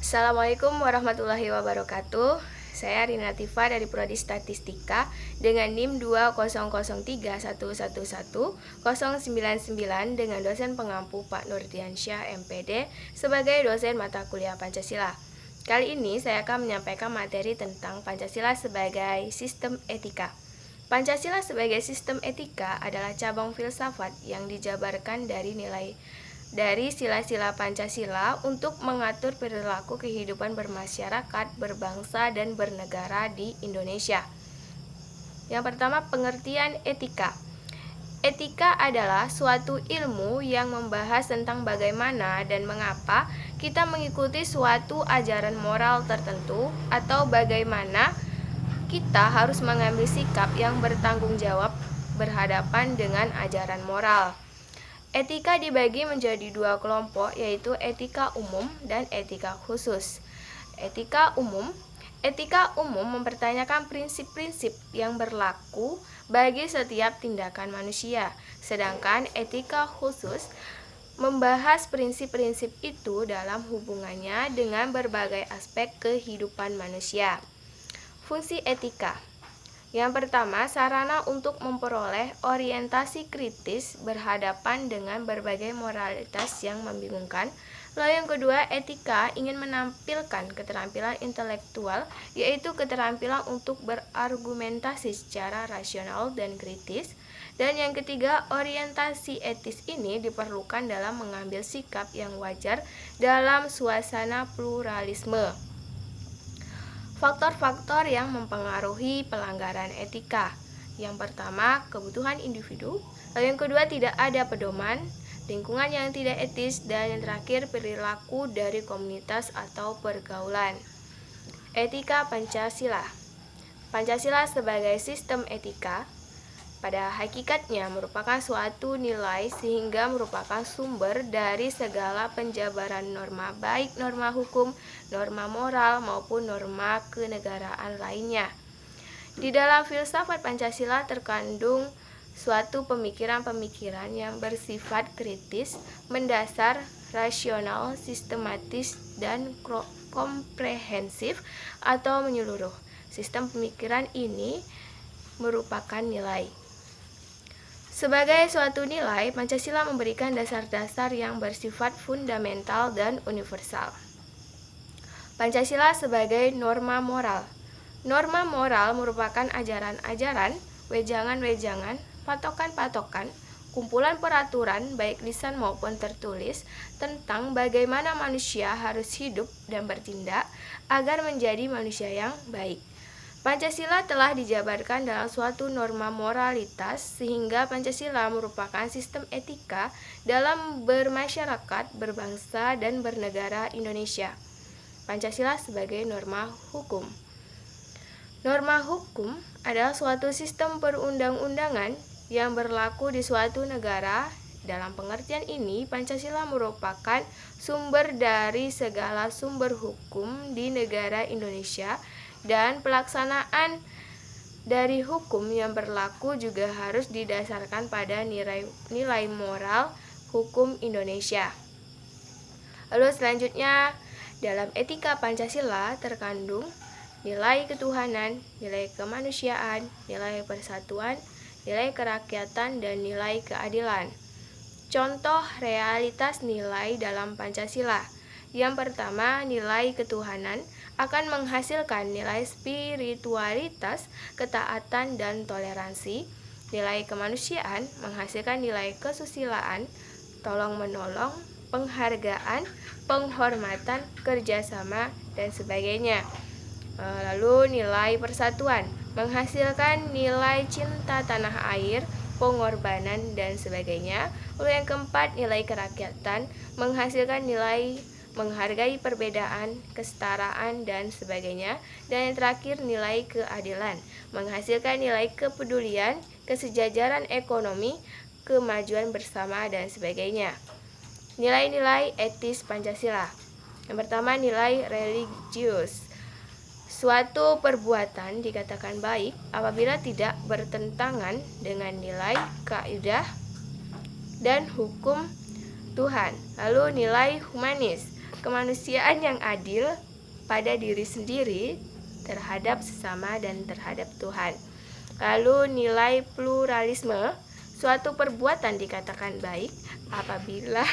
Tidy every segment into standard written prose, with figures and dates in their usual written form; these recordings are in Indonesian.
Assalamualaikum warahmatullahi wabarakatuh. Saya Rina Tifa dari Prodi Statistika dengan NIM 20031111099 dengan dosen pengampu Pak Nurdiansyah MPD sebagai dosen mata kuliah Pancasila. Kali ini saya akan menyampaikan materi tentang Pancasila sebagai sistem etika. Pancasila sebagai sistem etika adalah cabang filsafat yang dijabarkan dari sila-sila Pancasila untuk mengatur perilaku kehidupan bermasyarakat, berbangsa, dan bernegara di Indonesia. Yang pertama, pengertian etika. Etika adalah suatu ilmu yang membahas tentang bagaimana dan mengapa kita mengikuti suatu ajaran moral tertentu atau bagaimana kita harus mengambil sikap yang bertanggung jawab berhadapan dengan ajaran moral. Etika dibagi menjadi dua kelompok, yaitu etika umum dan etika khusus. Etika umum mempertanyakan prinsip-prinsip yang berlaku bagi setiap tindakan manusia, sedangkan etika khusus membahas prinsip-prinsip itu dalam hubungannya dengan berbagai aspek kehidupan manusia. Fungsi etika. Yang pertama, sarana untuk memperoleh orientasi kritis berhadapan dengan berbagai moralitas yang membingungkan. Lalu yang kedua, etika ingin menampilkan keterampilan intelektual, yaitu keterampilan untuk berargumentasi secara rasional dan kritis. Dan yang ketiga, orientasi etis ini diperlukan dalam mengambil sikap yang wajar dalam suasana pluralisme. Faktor-faktor yang mempengaruhi pelanggaran etika. Yang pertama, kebutuhan individu. Lalu yang kedua, tidak ada pedoman, lingkungan yang tidak etis, dan yang terakhir, perilaku dari komunitas atau pergaulan. Etika Pancasila. Pancasila sebagai sistem etika pada hakikatnya merupakan suatu nilai sehingga merupakan sumber dari segala penjabaran norma, baik norma hukum, norma moral, maupun norma kenegaraan lainnya. Di dalam filsafat Pancasila terkandung suatu pemikiran-pemikiran yang bersifat kritis, mendasar, rasional, sistematis, dan komprehensif atau menyeluruh. Sistem pemikiran ini merupakan nilai. Sebagai suatu nilai, Pancasila memberikan dasar-dasar yang bersifat fundamental dan universal. Pancasila sebagai norma moral. Norma moral merupakan ajaran-ajaran, wejangan-wejangan, patokan-patokan, kumpulan peraturan baik lisan maupun tertulis tentang bagaimana manusia harus hidup dan bertindak agar menjadi manusia yang baik. Pancasila telah dijabarkan dalam suatu norma moralitas sehingga Pancasila merupakan sistem etika dalam bermasyarakat, berbangsa, dan bernegara Indonesia. Pancasila sebagai norma hukum. Norma hukum adalah suatu sistem perundang-undangan yang berlaku di suatu negara. Dalam pengertian ini, Pancasila merupakan sumber dari segala sumber hukum di negara Indonesia, dan pelaksanaan dari hukum yang berlaku juga harus didasarkan pada nilai moral hukum Indonesia. Lalu selanjutnya, dalam etika Pancasila terkandung nilai ketuhanan, nilai kemanusiaan, nilai persatuan, nilai kerakyatan, dan nilai keadilan. Contoh realitas nilai dalam Pancasila. Yang pertama, nilai ketuhanan akan menghasilkan nilai spiritualitas, ketaatan, dan toleransi. Nilai kemanusiaan menghasilkan nilai kesusilaan, tolong-menolong, penghargaan, penghormatan, kerjasama, dan sebagainya. Lalu nilai persatuan menghasilkan nilai cinta tanah air, pengorbanan, dan sebagainya. Lalu yang keempat, nilai kerakyatan menghasilkan nilai menghargai perbedaan, kesetaraan, dan sebagainya. Dan yang terakhir, nilai keadilan menghasilkan nilai kepedulian, kesejajaran ekonomi, kemajuan bersama, dan sebagainya. Nilai-nilai etis Pancasila. Yang pertama, nilai religius. Suatu perbuatan dikatakan baik apabila tidak bertentangan dengan nilai, kaidah, dan hukum Tuhan. Lalu nilai humanis. kemanusiaan yang adil pada diri sendiri, terhadap sesama, dan terhadap Tuhan. Lalu nilai pluralisme, suatu perbuatan dikatakan baik apabila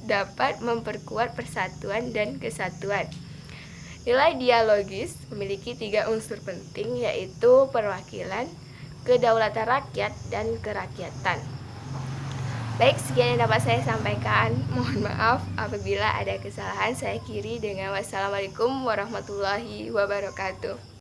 dapat memperkuat persatuan dan kesatuan. Nilai dialogis memiliki 3 unsur penting, yaitu perwakilan, kedaulatan rakyat, dan kerakyatan. Baik, sekian yang dapat saya sampaikan. Mohon maaf apabila ada kesalahan. Saya akhiri dengan wassalamualaikum warahmatullahi wabarakatuh.